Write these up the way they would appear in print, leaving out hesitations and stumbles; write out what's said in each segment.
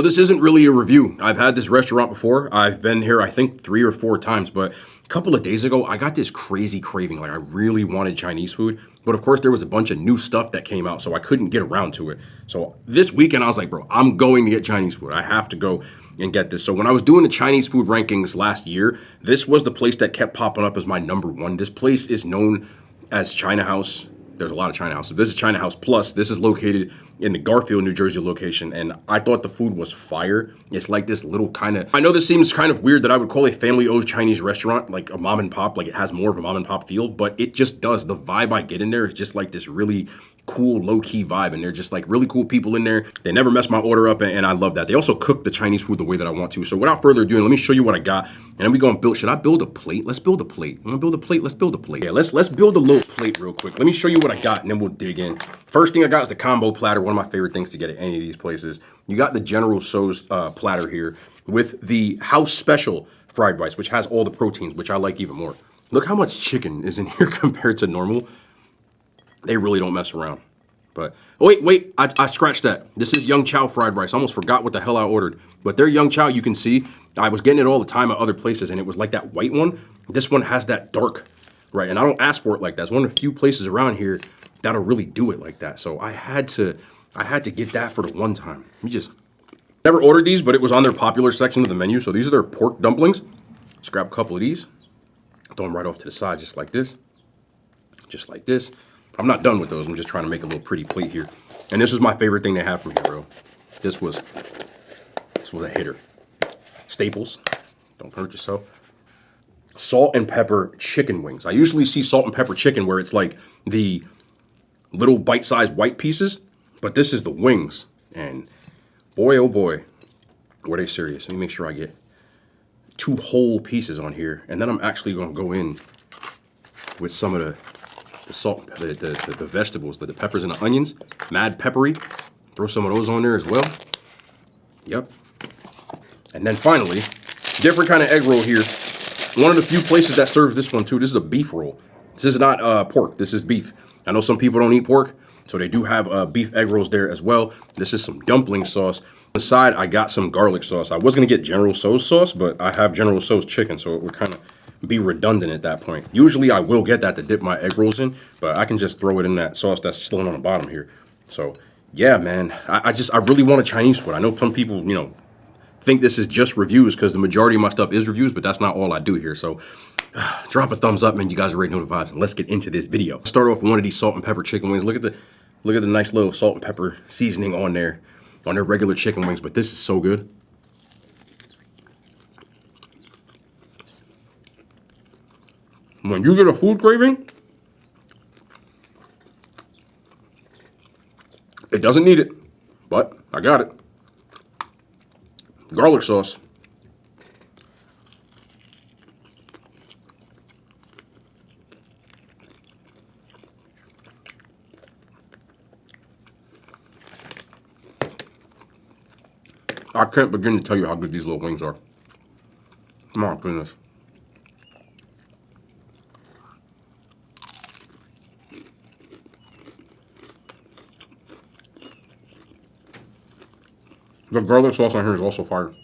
So this isn't really a review. I've had this restaurant before. I've been here, I think, 3 or 4 times, but a couple of days ago, I got this crazy craving. Like, I really wanted Chinese food, but of course, there was a bunch of new stuff that came out, so I couldn't get around to it. So this weekend, I was like, bro, I'm going to get Chinese food. I have to go and get this. So when I was doing the Chinese food rankings last year, this was the place that kept popping up as my #1. This place is known as China House. There's a lot of China houses. This is China House Plus. This is located in the Garfield, New Jersey location, and I thought the food was fire. It's like this little kind of, I know this seems kind of weird that I would call a family-owned Chinese restaurant like a mom and pop, like it has more of a mom and pop feel, but it just does. The vibe I get in there is just like this really cool, low-key vibe, and they're just like really cool people in there. They never mess my order up, and I love that. They also cook the Chinese food the way that I want to. So without further ado, let me show you what I got, and then we go and build. Should I build a plate? Let's build a plate. You wanna build a plate? Let's build a plate. Yeah, let's build a little plate real quick. Let me show you what I got, and then we'll dig in. First thing I got is the combo platter, one of my favorite things to get at any of these places. You got the General Tso's platter here with the house special fried rice, which has all the proteins, which I like even more. Look how much chicken is in here compared to normal. They really don't mess around. But, oh wait, I scratched that. This is Young Chow fried rice. I almost forgot what the hell I ordered. But their Young Chow, you can see, I was getting it all the time at other places, and it was like that white one. This one has that dark, right? And I don't ask for it like that. It's one of the few places around here that'll really do it like that. So I had to get that for the one time. Let me just, never ordered these, but it was on their popular section of the menu. So these are their pork dumplings. Just grab a couple of these. Throw them right off to the side, just like this. Just like this. I'm not done with those. I'm just trying to make a little pretty plate here. And this is my favorite thing they have from here, bro. This was a hitter. Staples. Don't hurt yourself. Salt and pepper chicken wings. I usually see salt and pepper chicken where it's like the little bite-sized white pieces, but this is the wings. And boy, oh boy, were they serious. Let me make sure I get 2 whole pieces on here. And then I'm actually going to go in with some of the salt, the vegetables, the peppers and the onions, mad peppery. Throw some of those on there as well. Yep. And then finally, different kind of egg roll here. One of the few places that serves this one too. This is a beef roll. This is not pork. This is beef. I know some people don't eat pork, so they do have beef egg rolls there as well. This is some dumpling sauce. On the side, I got some garlic sauce. I was gonna get General Tso's sauce, but I have General Tso's chicken, so it would kind of be redundant at that point. Usually I will get that to dip my egg rolls in, but I can just throw it in that sauce that's still on the bottom here. So yeah, man, I really want a Chinese food. I know some people, you know, think this is just reviews because the majority of my stuff is reviews, but that's not all I do here. So drop a thumbs up, man. You guys already know the vibes, and let's get into this video. Start off with one of these salt and pepper chicken wings. Look at the nice little salt and pepper seasoning on there, on their regular chicken wings, but this is so good. When you get a food craving, it doesn't need it, but I got it. Garlic sauce. I can't begin to tell you how good these little wings are. My goodness. The garlic sauce on here is also fire.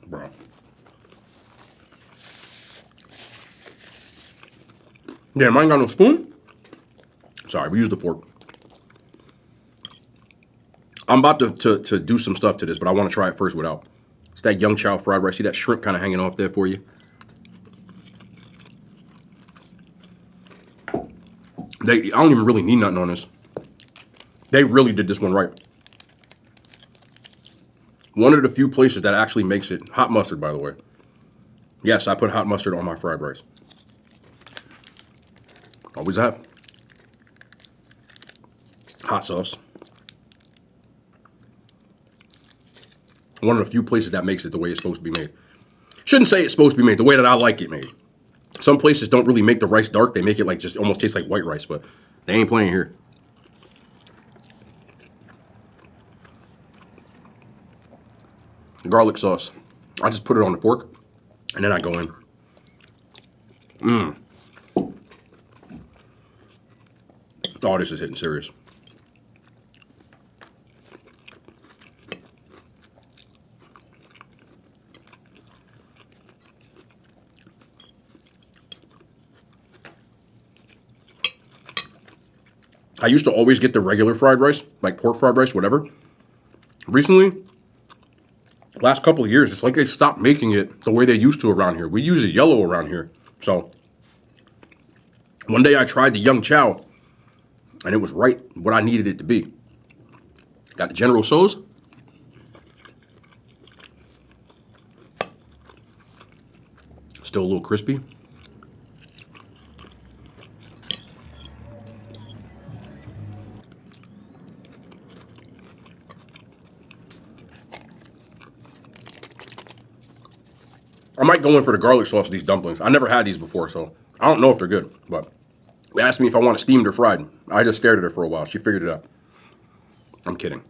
Bro. Damn, I ain't got no spoon? Sorry, we used a fork. I'm about to do some stuff to this, but I want to try it first without. It's that Young Chow fried rice. See that shrimp kind of hanging off there for you? I don't even really need nothing on this. They really did this one right. One of the few places that actually makes it. Hot mustard, by the way. Yes, I put hot mustard on my fried rice. Always have. Hot sauce. One of the few places that makes it the way it's supposed to be made. Shouldn't say it's supposed to be made, the way that I like it made. Some places don't really make the rice dark. They make it like just almost tastes like white rice, but They ain't playing here. Garlic sauce. I just put it on the fork, and then I go in. Oh, this is hitting serious. I used to always get the regular fried rice, like pork fried rice, whatever. Recently, last couple of years, it's like they stopped making it the way they used to around here. We use it yellow around here. So, one day I tried the young chow, and it was right what I needed it to be. Got the General Tso's. Still a little crispy. I might go in for the garlic sauce of these dumplings. I never had these before, so I don't know if they're good. But they asked me if I want it steamed or fried. I just stared at her for a while. She figured it out. I'm kidding.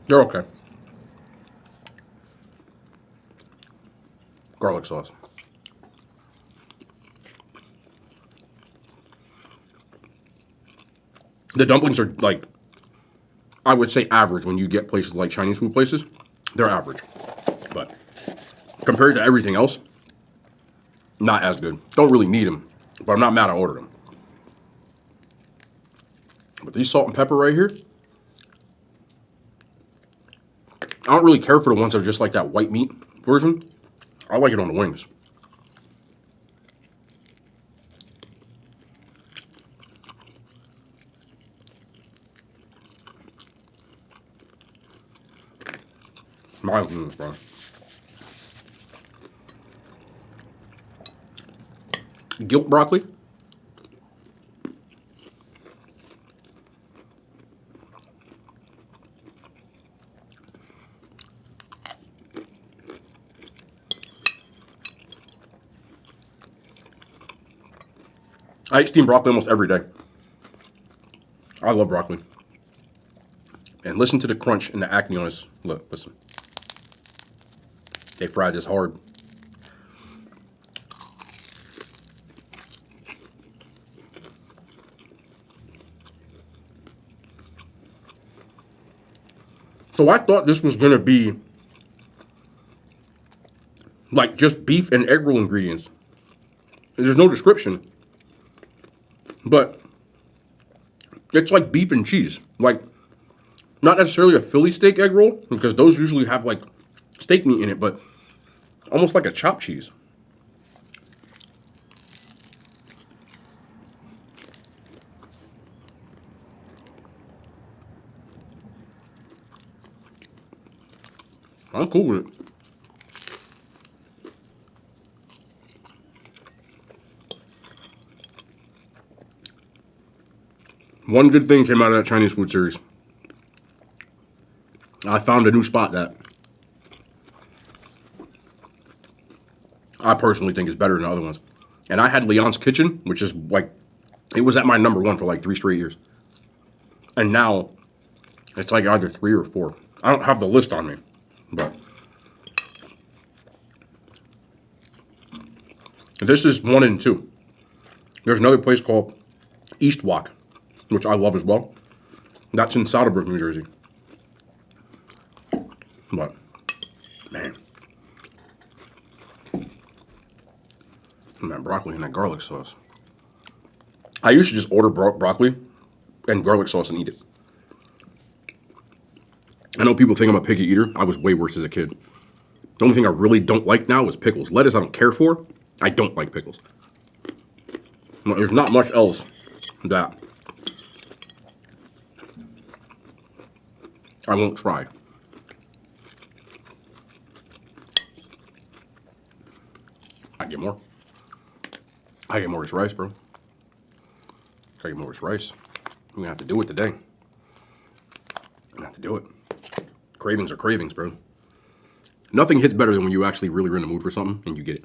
They're okay. Garlic sauce. The dumplings are like, I would say average when you get places like Chinese food places. They're average. But compared to everything else, not as good. Don't really need them, but I'm not mad I ordered them. But these salt and pepper right here, I don't really care for the ones that are just like that white meat version. I like it on the wings. My goodness, bro. Guilt broccoli. I eat steamed broccoli almost every day. I love broccoli. And listen to the crunch and the acne on this. Look, listen. They fried this hard. So I thought this was going to be like just beef and egg roll ingredients. There's no description. But it's like beef and cheese. Like, not necessarily a Philly steak egg roll, because those usually have like steak meat in it, but almost like a chopped cheese. I'm cool with it. One good thing came out of that Chinese food series. I found a new spot that I personally think is better than the other ones. And I had Leon's Kitchen, which is like, it was at my number one for like 3 straight years. And now, it's like either 3 or 4. I don't have the list on me, but this is 1 and 2. There's another place called East Walk, which I love as well. That's in Southbrook, New Jersey. But, man. And that broccoli and that garlic sauce. I used to just order broccoli and garlic sauce and eat it. I know people think I'm a picky eater. I was way worse as a kid. The only thing I really don't like now is pickles. Lettuce I don't care for. I don't like pickles. There's not much else that I won't try. I get more. I get more of this rice, bro. I get more of this rice. I'm gonna have to do it today. I'm gonna have to do it. Cravings are cravings, bro. Nothing hits better than when you actually really are in the mood for something and you get it.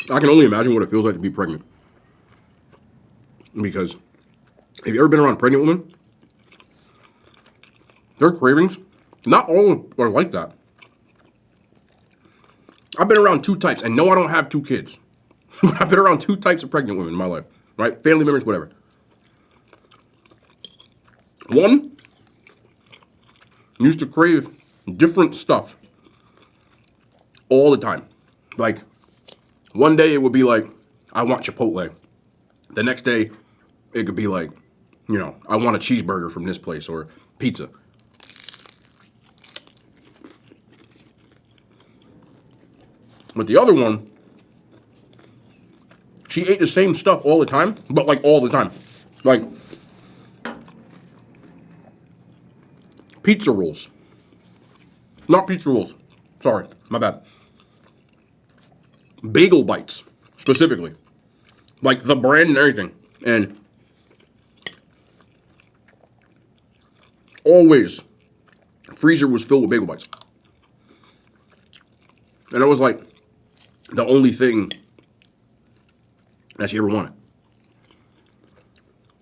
I can only imagine what it feels like to be pregnant. Because have you ever been around a pregnant woman? Their cravings, not all are like that. I've been around two types, and no, I don't have two kids. But I've been around two types of pregnant women in my life, right? Family members, whatever. One used to crave different stuff all the time. Like, one day it would be like, I want Chipotle. The next day, it could be like, you know, I want a cheeseburger from this place or pizza. But the other one, she ate the same stuff all the time, but like all the time. Like, pizza rolls. Not pizza rolls. Sorry, my bad. Bagel bites, specifically. Like the brand and everything. And always, freezer was filled with bagel bites. And it was like the only thing that she ever wanted.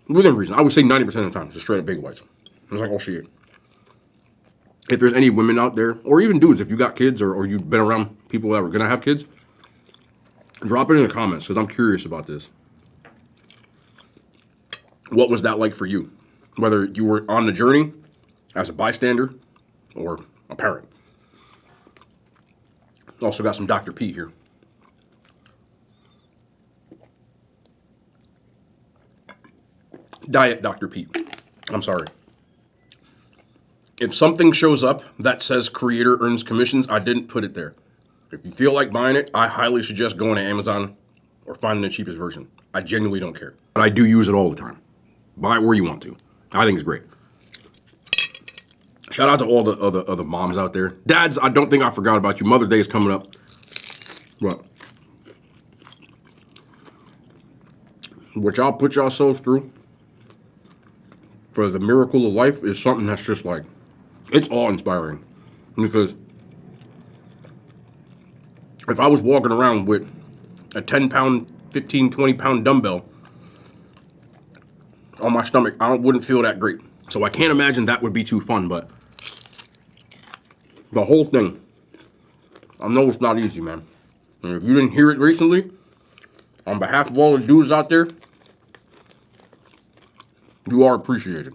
Within reason. I would say 90% of the time, just straight up bagel bites. It was like all she ate. If there's any women out there, or even dudes, if you got kids or you've been around people that were going to have kids, drop it in the comments because I'm curious about this. What was that like for you? Whether you were on the journey as a bystander or a parent. Also got some Dr. Pete here. Diet Dr. Pete. I'm sorry. If something shows up that says creator earns commissions, I didn't put it there. If you feel like buying it, I highly suggest going to Amazon or finding the cheapest version. I genuinely don't care. But I do use it all the time. Buy it where you want to. I think it's great. Shout out to all the other moms out there. Dads, I don't think I forgot about you. Mother's Day is coming up. What y'all put yourselves through for the miracle of life is something that's just like, it's awe-inspiring. Because if I was walking around with a 10-pound, 15, 20-pound dumbbell on my stomach, I wouldn't feel that great. So I can't imagine that would be too fun, but the whole thing, I know it's not easy, man. And if you didn't hear it recently, on behalf of all the dudes out there, you are appreciated.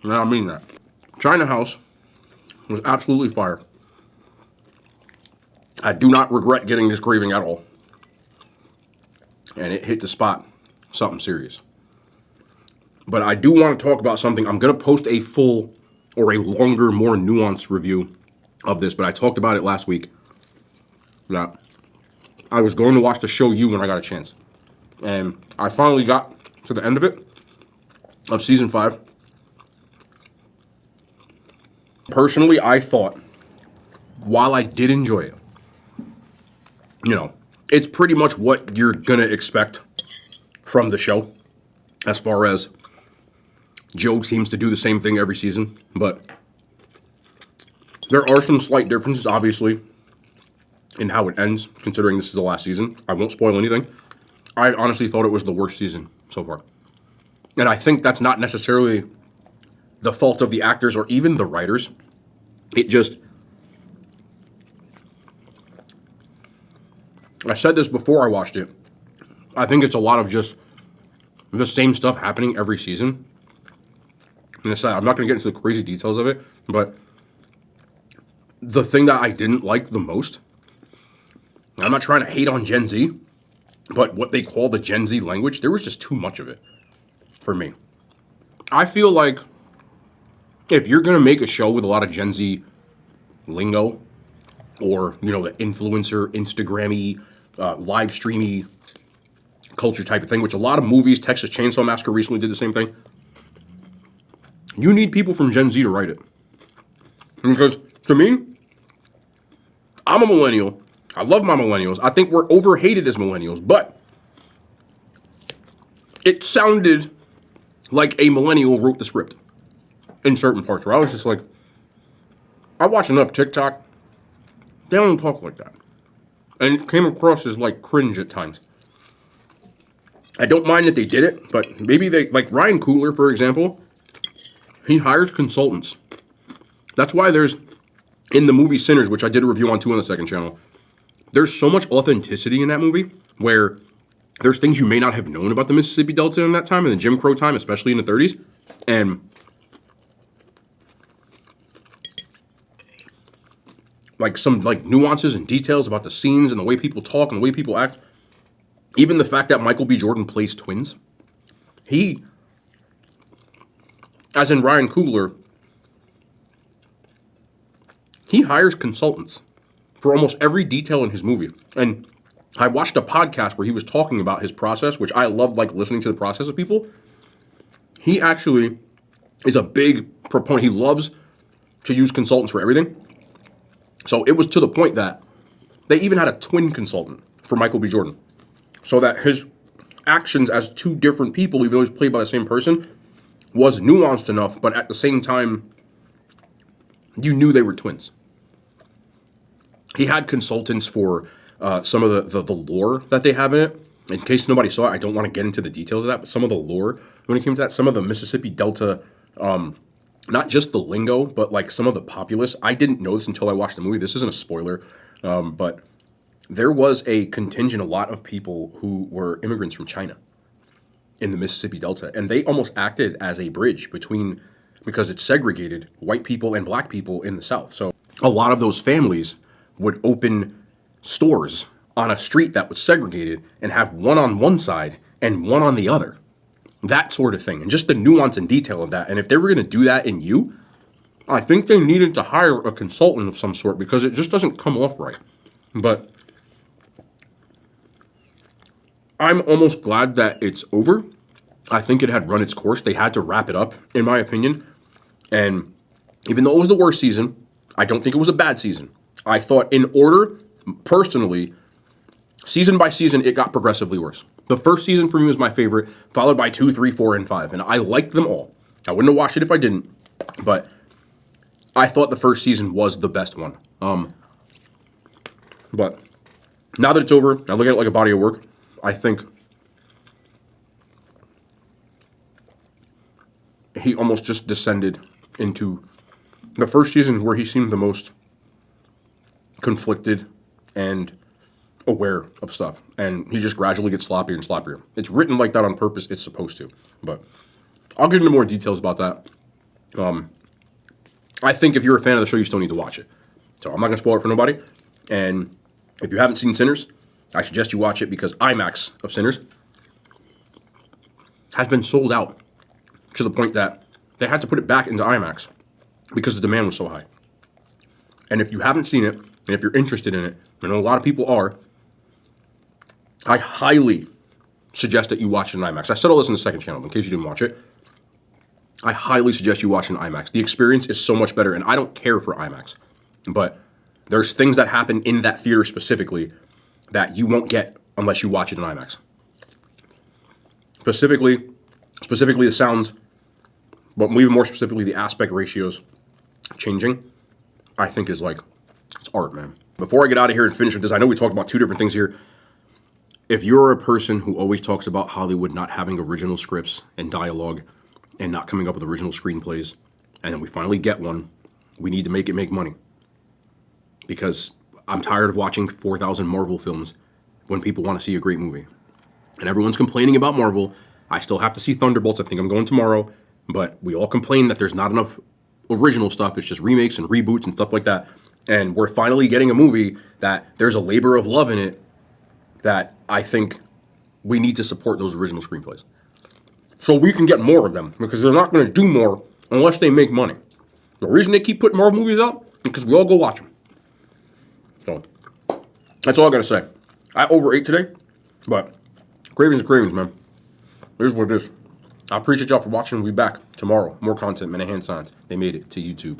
And I mean that. China House was absolutely fire. I do not regret getting this craving at all. And it hit the spot. Something serious. But I do want to talk about something. I'm going to post a full or a longer, more nuanced review of this, but I talked about it last week. That I was going to watch the show You when I got a chance. And I finally got to the end of it, of season 5. Personally, I thought, while I did enjoy it, you know, it's pretty much what you're going to expect from the show, as far as Joe seems to do the same thing every season, but there are some slight differences, obviously, in how it ends, considering this is the last season. I won't spoil anything. I honestly thought it was the worst season so far. And I think that's not necessarily the fault of the actors or even the writers. It just... I said this before I watched it. I think it's a lot of just the same stuff happening every season. And I'm not going to get into the crazy details of it, but the thing that I didn't like the most, I'm not trying to hate on Gen Z, but what they call the Gen Z language, there was just too much of it for me. I feel like if you're going to make a show with a lot of Gen Z lingo, or, you know, the influencer, Instagram-y, live streamy culture type of thing, which a lot of movies, Texas Chainsaw Massacre recently did the same thing. You need people from Gen Z to write it. Because, to me, I'm a millennial. I love my millennials. I think we're overhated as millennials. But it sounded like a millennial wrote the script in certain parts where I was just like, I watch enough TikTok, they don't talk like that. And it came across as like cringe at times. I don't mind that they did it, but maybe they, like Ryan Coogler, for example, he hires consultants. That's why there's, in the movie Sinners, which I did a review on too on the second channel, there's so much authenticity in that movie where there's things you may not have known about the Mississippi Delta in that time, in the Jim Crow time, especially in the 30s. And like some like nuances and details about the scenes and the way people talk and the way people act. Even the fact that Michael B. Jordan plays twins. He, as in Ryan Coogler, he hires consultants for almost every detail in his movie. And I watched a podcast where he was talking about his process, which I love, like listening to the process of people. He actually is a big proponent. He loves to use consultants for everything. So it was to the point that they even had a twin consultant for Michael B. Jordan. So that his actions as two different people, even though he's played by the same person, was nuanced enough, but at the same time, you knew they were twins. He had consultants for some of the lore that they have in it. In case nobody saw it, I don't want to get into the details of that, but some of the lore, when it came to that, some of the Mississippi Delta, not just the lingo, but like some of the populace. I didn't know this until I watched the movie. This isn't a spoiler, but there was a contingent, a lot of people who were immigrants from China in the Mississippi Delta, and they almost acted as a bridge between, because it's segregated, white people and black people in the South. So a lot of those families would open stores on a street that was segregated and have one on one side and one on the other. That sort of thing. And just the nuance and detail of that. And if they were going to do that in you, I think they needed to hire a consultant of some sort because it just doesn't come off right. But I'm almost glad that it's over. I think it had run its course. They had to wrap it up, in my opinion. And even though it was the worst season, I don't think it was a bad season. I thought in order, personally, season by season, it got progressively worse. The first season for me was my favorite, followed by 2, 3, 4, and 5. And I liked them all. I wouldn't have watched it if I didn't. But I thought the first season was the best one. But now that it's over, I look at it like a body of work. I think he almost just descended into the first season where he seemed the most conflicted and aware of stuff. And he just gradually gets sloppier and sloppier. It's written like that on purpose. It's supposed to. But I'll get into more details about that. I think if you're a fan of the show, you still need to watch it. So I'm not going to spoil it for nobody. And if you haven't seen Sinners, I suggest you watch it because IMAX of Sinners has been sold out to the point that they had to put it back into IMAX because the demand was so high. And if you haven't seen it, and if you're interested in it, I know a lot of people are, I highly suggest that you watch it in IMAX. I said all this in the second channel, in case you didn't watch it. I highly suggest you watch it in IMAX. The experience is so much better, and I don't care for IMAX. But there's things that happen in that theater specifically that you won't get unless you watch it in IMAX. Specifically the sounds, but even more specifically the aspect ratios changing, I think is like, it's art, man. Before I get out of here and finish with this, I know we talked about two different things here. If you're a person who always talks about Hollywood not having original scripts and dialogue and not coming up with original screenplays, and then we finally get one, we need to make it make money. Because I'm tired of watching 4,000 Marvel films when people want to see a great movie. And everyone's complaining about Marvel. I still have to see Thunderbolts. I think I'm going tomorrow. But we all complain that there's not enough original stuff. It's just remakes and reboots and stuff like that. And we're finally getting a movie that there's a labor of love in it that I think we need to support those original screenplays. So we can get more of them because they're not going to do more unless they make money. The reason they keep putting Marvel movies out is because we all go watch them. So that's all I got to say. I overate today, but cravings are cravings, man. Here's what it is. I appreciate y'all for watching. We'll be back tomorrow. More content, man. Hand signs. They made it to YouTube.